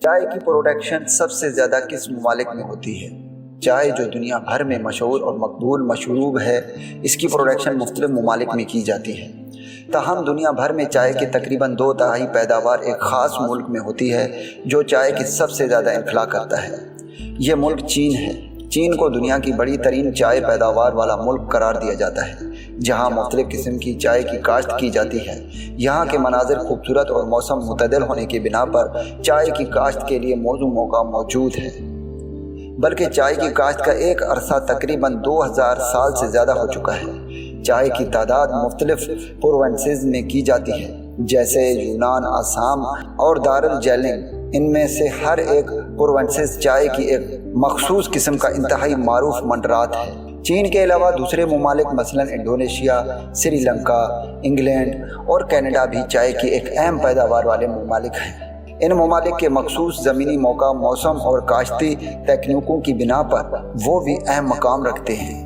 چائے کی پروڈکشن سب سے زیادہ کس ممالک میں ہوتی ہے؟ چائے جو دنیا بھر میں مشہور اور مقبول مشروب ہے، اس کی پروڈکشن مختلف ممالک میں کی جاتی ہے۔ تاہم دنیا بھر میں چائے کی تقریباً 2/3 پیداوار ایک خاص ملک میں ہوتی ہے جو چائے کی سب سے زیادہ انفلاق کرتا ہے۔ یہ ملک چین ہے۔ چین کو دنیا کی بڑی ترین چائے پیداوار والا ملک قرار دیا جاتا ہے، جہاں مختلف قسم کی چائے کی کاشت کی جاتی ہے۔ یہاں کے مناظر خوبصورت اور موسم معتدل ہونے کی بنا پر چائے کی کاشت کے لیے موزوں موقع موجود ہے، بلکہ چائے کی کاشت کا ایک عرصہ تقریباً 2000 سال سے زیادہ ہو چکا ہے۔ چائے کی تعداد مختلف پروونسز میں کی جاتی ہے، جیسے یونان، آسام اور دارالجیلنگ۔ ان میں سے ہر ایک پروونسز چائے کی ایک مخصوص قسم کا انتہائی معروف منڈرات ہے۔ چین کے علاوہ دوسرے ممالک مثلاً انڈونیشیا، سری لنکا، انگلینڈ اور کینیڈا بھی چائے کی ایک اہم پیداوار والے ممالک ہیں۔ ان ممالک کے مخصوص زمینی موقع، موسم اور کاشتی تکنیکوں کی بنا پر وہ بھی اہم مقام رکھتے ہیں۔